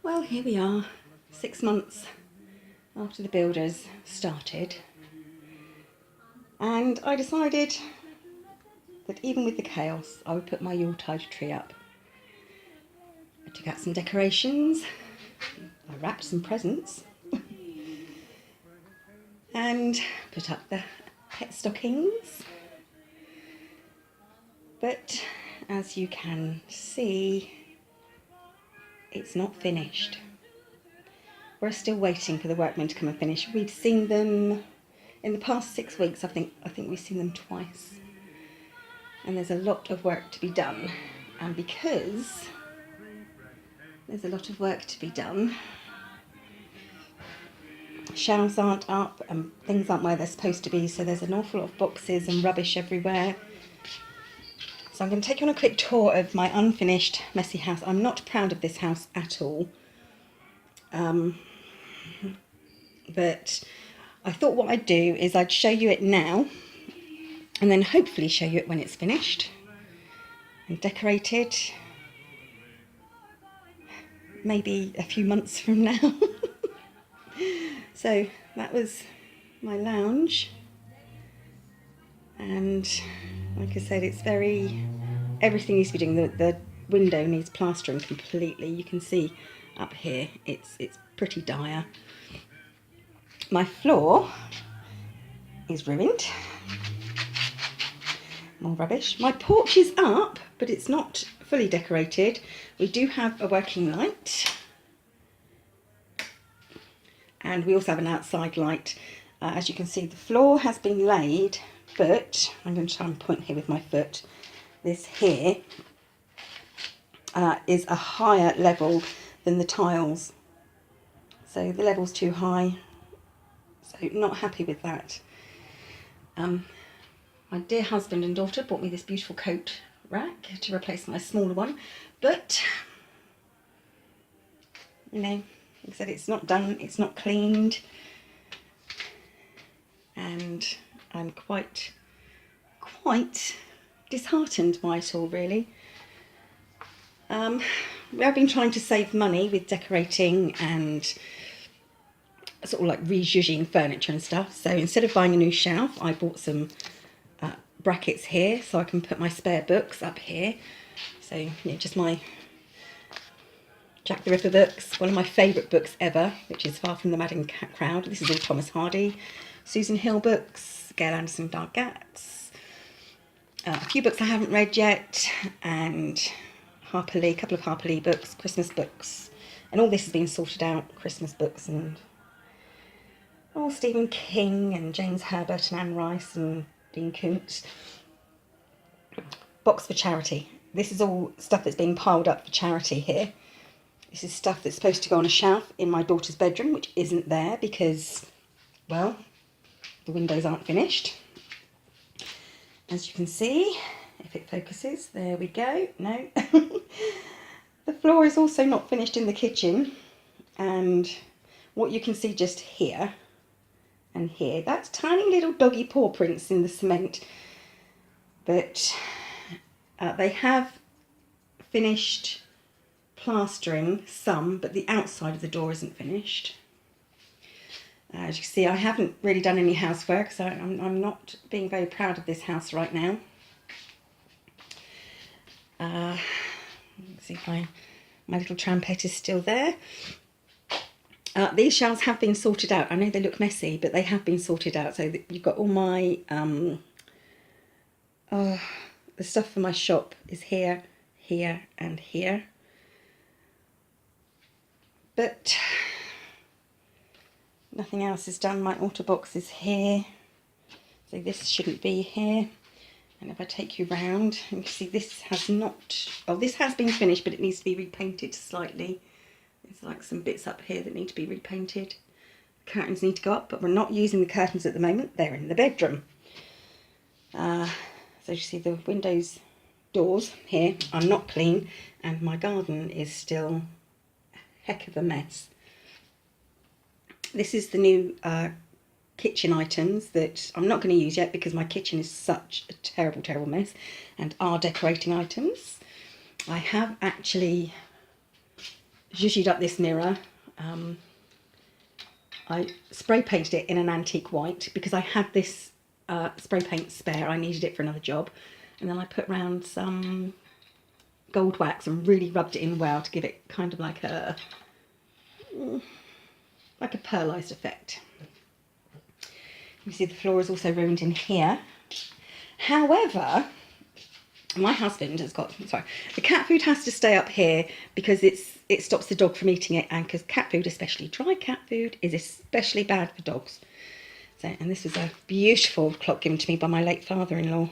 Well, here we are, 6 months after the builders started, and I decided that even with the chaos, I would put my Yuletide tree up. I took out some decorations, I wrapped some presents, and put up the pet stockings. But as you can see, it's not finished. We're still waiting for the workmen to come and finish. We've seen them in the past 6 weeks. I think we've seen them twice, and there's a lot of work to be done. And because there's a lot of work to be done, shelves aren't up and things aren't where they're supposed to be, so there's an awful lot of boxes and rubbish everywhere. So I'm going to take you on a quick tour of my unfinished, messy house. I'm not proud of this house at all. But I thought what I'd do is I'd show you it now and then hopefully show you it when it's finished and decorated, maybe a few months from now. So that was my lounge, and like I said, it's everything needs to be doing. The window needs plastering completely. You can see up here it's pretty dire. My floor is ruined. More rubbish. My porch is up, but it's not fully decorated. We do have a working light, and we also have an outside light. As you can see, the floor has been laid, but I'm going to try and point here with my foot. This here is a higher level than the tiles, so the level's too high, so not happy with that. My dear husband and daughter bought me this beautiful coat rack to replace my smaller one, but you know, like I said, it's not done, it's not cleaned, and I'm quite disheartened by it all, really. We have been trying to save money with decorating and sort of like rejiging furniture and stuff. So instead of buying a new shelf, I bought some brackets here so I can put my spare books up here. So yeah, just my Jack the Ripper books, one of my favourite books ever, which is Far from the Madding Crowd. This is all Thomas Hardy. Susan Hill books, Gail Anderson Dargats, a few books I haven't read yet, and Harper Lee, a couple of Harper Lee books, Christmas books, and all this has been sorted out, Christmas books, and Stephen King and James Herbert and Anne Rice and Dean Koontz. Box for charity. This is all stuff that's being piled up for charity here. This is stuff that's supposed to go on a shelf in my daughter's bedroom, which isn't there because, well, the windows aren't finished. As you can see, if it focuses, there we go. No. The floor is also not finished in the kitchen, and what you can see just here and here, that's tiny little doggy paw prints in the cement, but they have finished plastering some, but the outside of the door isn't finished. As you can see, I haven't really done any housework, so I'm not being very proud of this house right now. Let's see if my little trampette is still there. These shelves have been sorted out. I know they look messy, but they have been sorted out. So that you've got all my, the stuff for my shop is here, here and here. But nothing else is done. My altar box is here. So this shouldn't be here. And if I take you round, you can see this has not, oh, this has been finished, but it needs to be repainted slightly. There's like some bits up here that need to be repainted. The curtains need to go up, but we're not using the curtains at the moment. They're in the bedroom. So you see the windows, doors here are not clean, and my garden is still a heck of a mess. This is the new kitchen items that I'm not going to use yet because my kitchen is such a terrible, terrible mess, and are decorating items. I have actually zhuzhied up this mirror. I spray painted it in an antique white because I had this spray paint spare. I needed it for another job. And then I put round some gold wax and really rubbed it in well to give it kind of like a pearlized effect. You see the floor is also ruined in here. However, my husband has got, sorry, the cat food has to stay up here because it stops the dog from eating it, and because cat food, especially dry cat food, is especially bad for dogs. So, and this was a beautiful clock given to me by my late father-in-law,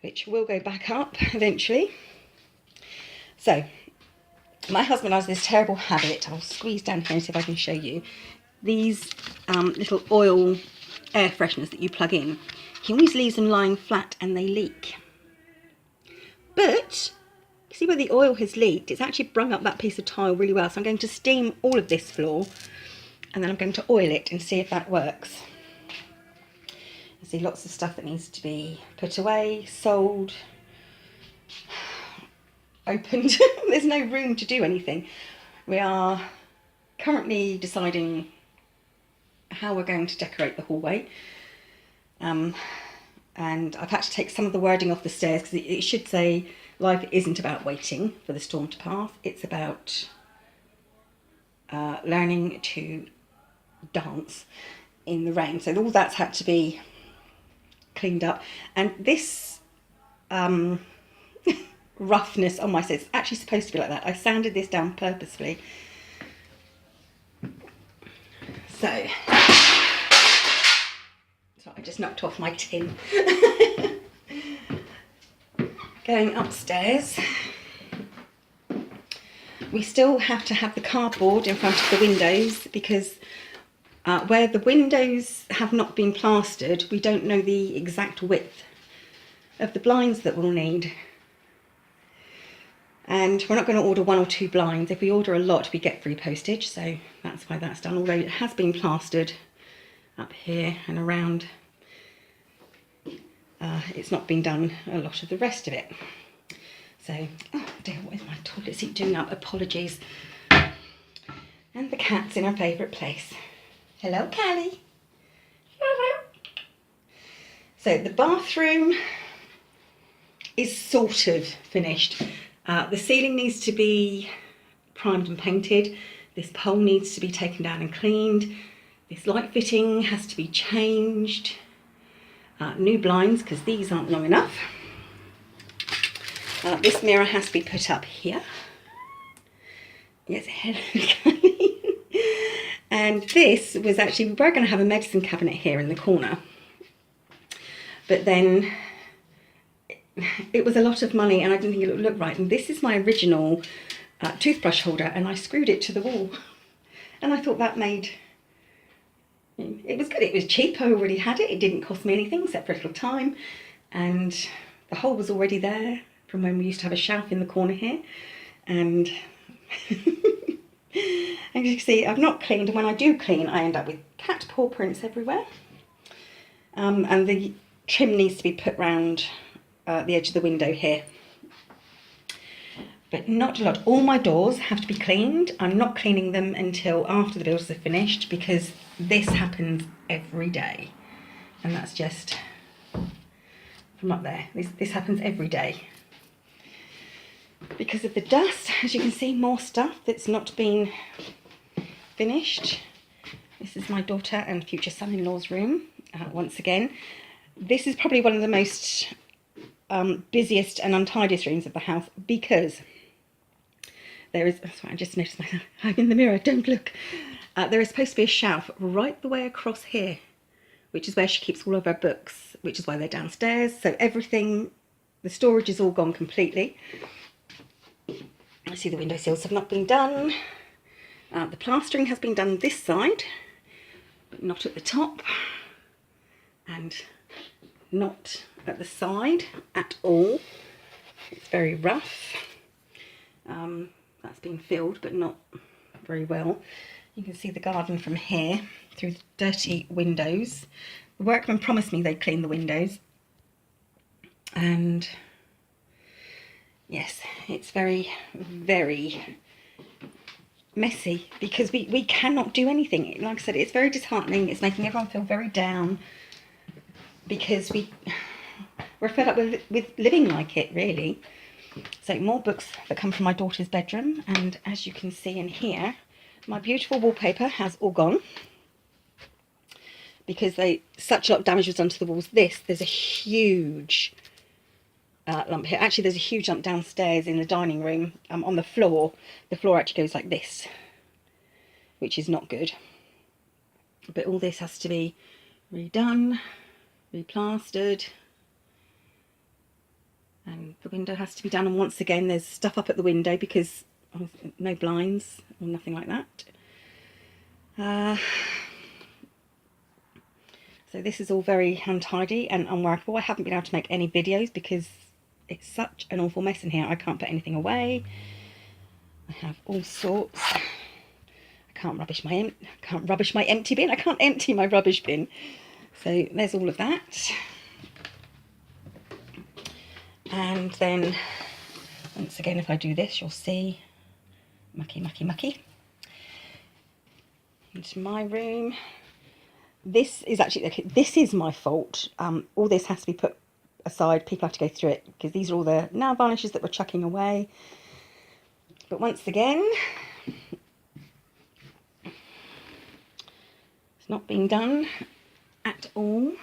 which will go back up eventually. So, my husband has this terrible habit. I'll squeeze down here and see if I can show you. These little oil air fresheners that you plug in, he always leaves them lying flat and they leak. But, you see where the oil has leaked? It's actually brung up that piece of tile really well. So I'm going to steam all of this floor and then I'm going to oil it and see if that works. You see lots of stuff that needs to be put away, sold, opened. There's no room to do anything. We are currently deciding how we're going to decorate the hallway. And I've had to take some of the wording off the stairs because it should say life isn't about waiting for the storm to pass. It's about learning to dance in the rain. So all that's had to be cleaned up. And this roughness on my stairs, it's actually supposed to be like that. I sanded this down purposefully. So I just knocked off my tin. Going upstairs, we still have to have the cardboard in front of the windows because where the windows have not been plastered, we don't know the exact width of the blinds that we'll need. And we're not going to order 1 or 2 blinds. If we order a lot, we get free postage, so that's why that's done, although it has been plastered up here and around. It's not been done a lot of the rest of it. So, oh dear, what is my toilet seat doing up? Apologies. And the cat's in her favourite place. Hello, Callie. So the bathroom is sort of finished. The ceiling needs to be primed and painted. This pole needs to be taken down and cleaned. This light fitting has to be changed. New blinds, because these aren't long enough. This mirror has to be put up here. Yes, hello. And this was actually, we were going to have a medicine cabinet here in the corner. But then it was a lot of money and I didn't think it would look right. And this is my original toothbrush holder and I screwed it to the wall. And I thought that made... It was good, it was cheap, I already had it, it didn't cost me anything except for a little time, and the hole was already there from when we used to have a shelf in the corner here, and as you can see I've not cleaned, and when I do clean I end up with cat paw prints everywhere, and the trim needs to be put round the edge of the window here. But not a lot. All my doors have to be cleaned. I'm not cleaning them until after the builders are finished because this happens every day. And that's just from up there. This happens every day. Because of the dust, as you can see, more stuff that's not been finished. This is my daughter and future son-in-law's room, once again. This is probably one of the most busiest and untidiest rooms of the house because there is, sorry, I just noticed myself, I'm in the mirror, don't look. There is supposed to be a shelf right the way across here, which is where she keeps all of her books, which is why they're downstairs. So everything, the storage is all gone completely. I see the window sills have not been done. The plastering has been done this side, but not at the top, and not at the side at all. It's very rough. That's been filled, but not very well. You can see the garden from here through the dirty windows. The workmen promised me they'd clean the windows, and yes, it's very, very messy because we cannot do anything. Like I said, it's very disheartening. It's making everyone feel very down because we're fed up with living like it, really. So more books that come from my daughter's bedroom, and as you can see in here, my beautiful wallpaper has all gone because such a lot of damage was done to the walls. There's a huge lump here. Actually, there's a huge lump downstairs in the dining room on the floor. The floor actually goes like this, which is not good. But all this has to be redone, replastered, and the window has to be done. And once again, there's stuff up at the window because no blinds or nothing like that. So this is all very untidy and unworkable. I haven't been able to make any videos because it's such an awful mess in here. I can't put anything away. I have all sorts. I can't rubbish my empty bin. I can't empty my rubbish bin. So there's all of that. And then once again, if I do this, you'll see mucky, mucky, mucky. Into my room. This is actually, okay, this is my fault. All this has to be put aside. People have to go through it because these are all the nail varnishes that we're chucking away. But once again, it's not been done at all.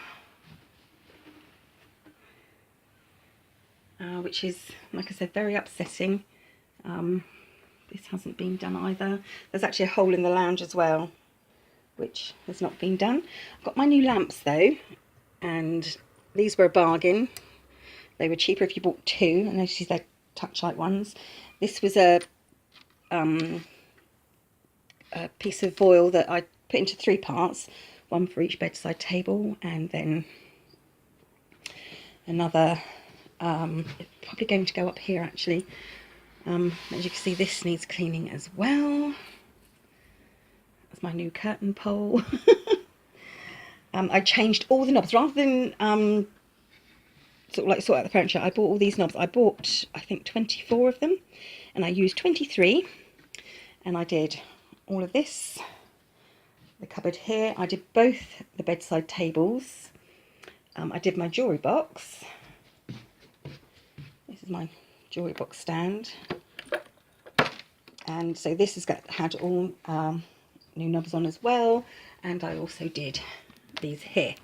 Which is, like I said, very upsetting. This hasn't been done either. There's actually a hole in the lounge as well, which has not been done. I've got my new lamps though, and these were a bargain. They were cheaper if you bought two, and notice they're touch-light ones. This was a piece of foil that I put into 3 parts, one for each bedside table, and then another, probably going to go up here actually. As you can see, this needs cleaning as well. That's my new curtain pole. I changed all the knobs rather than sort out the furniture. I bought all these knobs. I bought, I think, 24 of them, and I used 23. And I did all of this, the cupboard here. I did both the bedside tables. I did my jewellery box. This is my jewellery box stand. And so this has had all new knobs on as well. And I also did these here.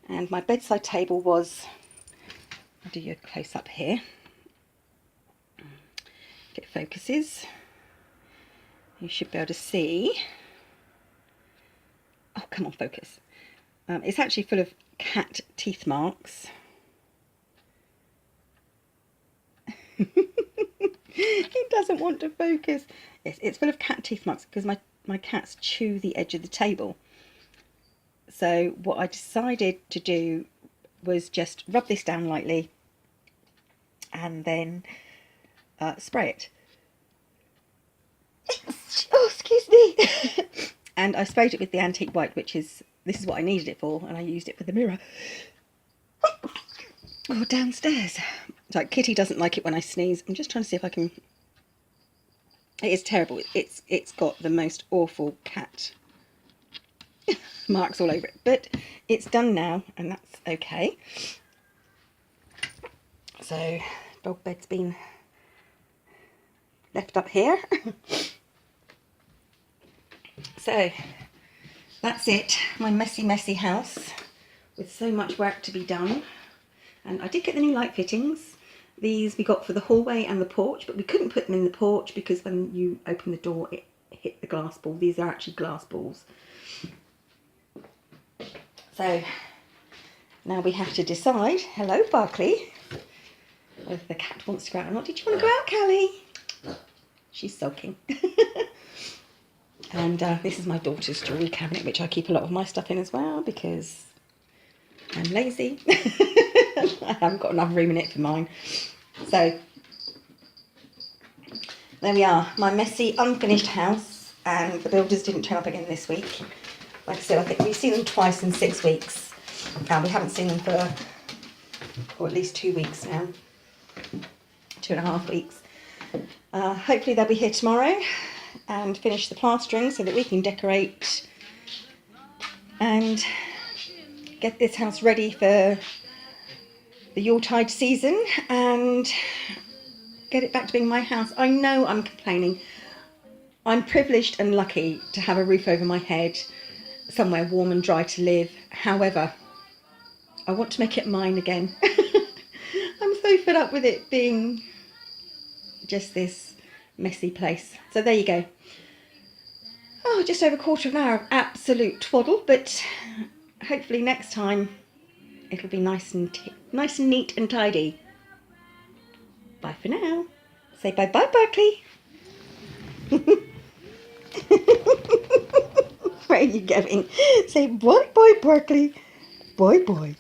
And my bedside table was, I'll do you a close up here. If it focuses, you should be able to see. Oh, come on, focus. It's actually full of cat teeth marks. It doesn't want to focus. Yes, it's full of cat teeth marks because my cats chew the edge of the table. So what I decided to do was just rub this down lightly and then spray it. Oh, excuse me. And I sprayed it with the antique white, this is what I needed it for, and I used it for the mirror. Oh, downstairs. Like, Kitty doesn't like it when I sneeze. I'm just trying to see if I can. It is terrible. It's got the most awful cat marks all over it, but it's done now, and that's okay. So dog bed's been left up here. So that's it, my messy house with so much work to be done. And I did get the new light fittings. These we got for the hallway and the porch, but we couldn't put them in the porch because when you open the door it hit the glass ball. These are actually glass balls. So now we have to decide, hello Barkley, whether the cat wants to go out or not. Did you want to go out, Callie? She's sulking. And this is my daughter's jewellery cabinet, which I keep a lot of my stuff in as well because I'm lazy. I haven't got enough room in it for mine. So there we are, my messy, unfinished house, and the builders didn't turn up again this week. Like I said, I think we've seen them twice in 6 weeks. We haven't seen them for at least 2 weeks now. 2.5 weeks. Hopefully they'll be here tomorrow. and finish the plastering so that we can decorate and get this house ready for the Yuletide season and get it back to being my house. I know I'm complaining. I'm privileged and lucky to have a roof over my head, somewhere warm and dry to live. However, I want to make it mine again. I'm so fed up with it being just this messy place. So there you go. Oh, just over a quarter of an hour of absolute twaddle, but hopefully next time it'll be nice and neat and tidy. Bye for now. Say bye-bye, Berkeley. Where are you going? Say bye-bye, Berkeley. Bye-bye.